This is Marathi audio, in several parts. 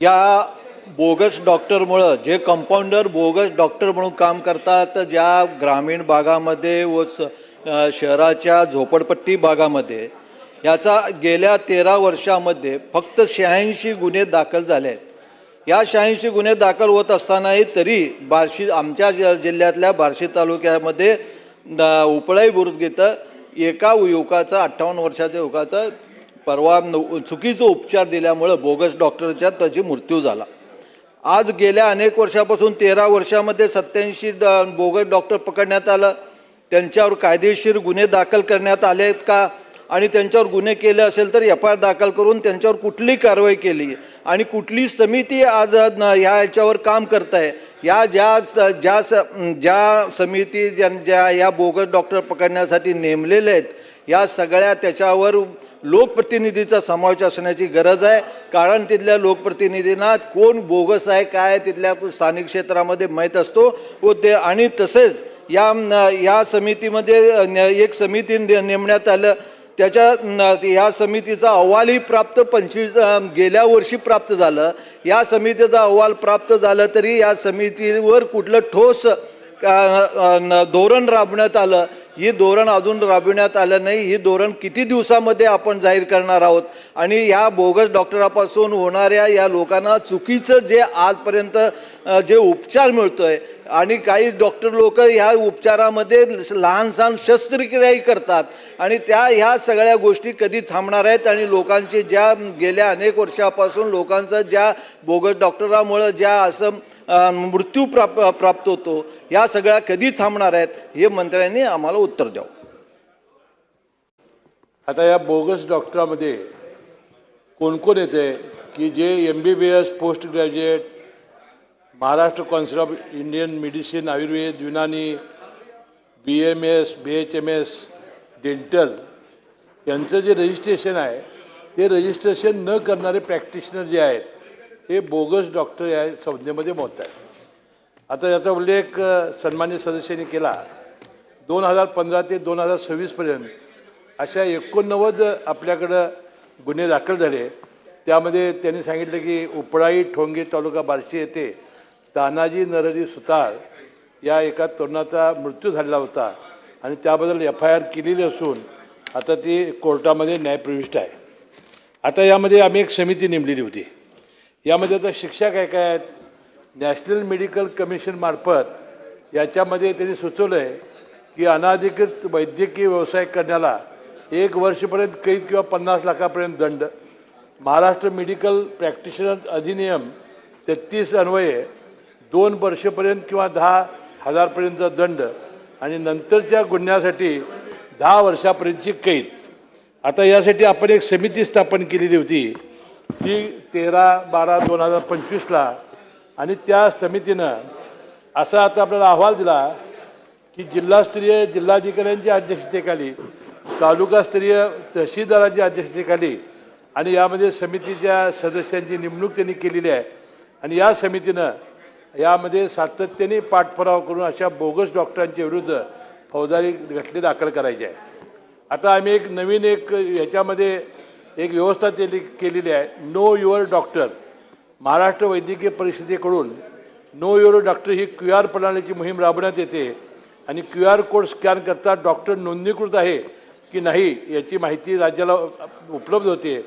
या बोगस डॉक्टरमुळं जे कंपाऊंडर बोगस डॉक्टर म्हणून काम करतात, ज्या ग्रामीण भागामध्ये व शहराच्या झोपडपट्टी भागामध्ये याचा गेल्या 13 वर्षामध्ये फक्त 86 गुन्हे दाखल झाले आहेत. या 86 गुन्हे दाखल होत असतानाही तरी बार्शी आमच्या जिल्ह्यातल्या बार्शी तालुक्यामध्ये उपळाई बुरुज इथं एका युवकाचा 58 वर्षाच्या युवकाचा परवा चुकीचा उपचार दिल्यामुळं बोगस डॉक्टरच्या त्याची मृत्यू झाला. आज गेल्या अनेक वर्षापासून 13 वर्षामध्ये 87 बोगस डॉक्टर पकडण्यात आलं. त्यांच्यावर कायदेशीर गुन्हे दाखल करण्यात आले आहेत का आणि त्यांच्यावर गुन्हे केले असेल तर FIR दाखल करून त्यांच्यावर कुठली कारवाई केली आणि कुठली समिती आज याच्यावर काम करत आहे. या ज्या समिती ज्या या बोगस डॉक्टर पकडण्यासाठी नेमलेले आहेत या सगळ्या त्याच्यावर लोकप्रतिनिधीचा समावेश असण्याची गरज आहे. कारण तिथल्या लोकप्रतिनिधींना कोण बोगस आहे काय तिथल्या स्थानिक क्षेत्रामध्ये माहीत असतो व ते आणि तसेच या समितीमध्ये एक समिती नेमण्यात आलं. या समितीचा अहवालही प्राप्त गेल्या वर्षी प्राप्त झालं. या समितीचा अहवाल प्राप्त झाला तरी या समितीवर कुठलं ठोस धोरण राबवण्यात आलं. ही धोरण अजून राबविण्यात आलं नाही. ही धोरण किती दिवसामध्ये आपण जाहीर करणार आहोत आणि या बोगस डॉक्टरापासून होणाऱ्या या लोकांना चुकीचं जे आजपर्यंत जे उपचार मिळतोय आणि काही डॉक्टर लोक ह्या उपचारामध्ये लहान सहान शस्त्रक्रियाही करतात आणि ह्या सगळ्या गोष्टी कधी थांबणार आहेत आणि लोकांचे ज्या गेल्या अनेक वर्षापासून लोकांचं ज्या बोगस डॉक्टरामुळं ज्या असं मृत्यू प्राप्त होतो या सगळ्या कधी थांबणार आहेत हे मंत्र्यांनी आम्हाला उत्तर द्यावं. आता या बोगस डॉक्टरामध्ये कोण कोण येते की जे MBBS post graduate, Maharashtra council of Indian medicine, Ayurveda, Unani, BMS, BHMS, dental यांचं जे रजिस्ट्रेशन आहे ते रजिस्ट्रेशन न करणारे प्रॅक्टिशनर जे आहेत हे बोगस डॉक्टर या संज्ञेमध्ये मोडत आहेत. आता याचा उल्लेख सन्मान्य सदस्यांनी केला. 2015 ते 2026पर्यंत अशा 89 आपल्याकडं गुन्हे दाखल झाले. त्यामध्ये त्यांनी सांगितलं की उपळाई ठोंगे तालुका बार्शी येथे तानाजी नरहरी सुतार या एका तरुणाचा मृत्यू झालेला होता आणि त्याबद्दल FIR केलेली असून आता ती कोर्टामध्ये न्यायप्रविष्ट आहे. आता यामध्ये आम्ही एक समिती नेमलेली होती. यामध्ये आता शिक्षा काय काय आहेत. नॅशनल मेडिकल कमिशनमार्फत याच्यामध्ये त्यांनी सुचवलं आहे की अनाधिकृत वैद्यकीय व्यवसाय करण्याला 1 वर्षपर्यंत कैद किंवा 50 लाखापर्यंत दंड. महाराष्ट्र मेडिकल प्रॅक्टिशनर अधिनियम 33 अन्वये 2 वर्षपर्यंत किंवा 10,000पर्यंतचा दंड आणि नंतरच्या गुन्ह्यासाठी 10 वर्षापर्यंतची कैद. आता यासाठी आपण एक समिती स्थापन केलेली होती ती 13/12/2025ला आणि त्या समितीनं असा आता आपल्याला अहवाल दिला की जिल्हास्तरीय जिल्हाधिकाऱ्यांच्या अध्यक्षतेखाली, तालुकास्तरीय तहसीलदारांच्या अध्यक्षतेखाली आणि यामध्ये समितीच्या सदस्यांची नेमणूक त्यांनी केलेली आहे आणि या समितीनं यामध्ये सातत्याने पाठपुरावा करून अशा बोगस डॉक्टरांच्या विरुद्ध फौजदारी खटले दाखल करायचे आहे. आता आम्ही एक नवीन ह्याच्यामध्ये एक व्यवस्था केलेली आहे. No your doctor. महाराष्ट्र वैद्यकीय परिषदेकडून नो युअर डॉक्टर ही QR प्रणालीची मोहीम राबवण्यात येते आणि QR कोड स्कॅन करता डॉक्टर नोंदणीकृत आहे की नाही याची माहिती राज्याला उपलब्ध होते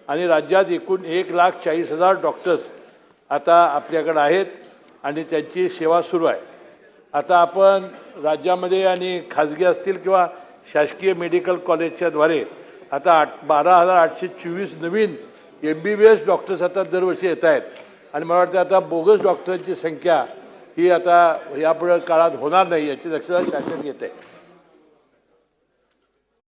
आणि राज्यात एकूण 1,40,000 डॉक्टर्स आता आपल्याकडे आहेत आणि त्यांची सेवा सुरू आहे. आता आपण राज्यामध्ये आणि खाजगी असतील किंवा शासकीय मेडिकल कॉलेजच्याद्वारे आता 12,824 नवीन MBBS डॉक्टर्स आता दरवर्षी येत आहेत आणि मला वाटतं आता बोगस डॉक्टरांची संख्या ही आता यापुढे काळात होणार नाही याची दक्षता शासन घेत आहे.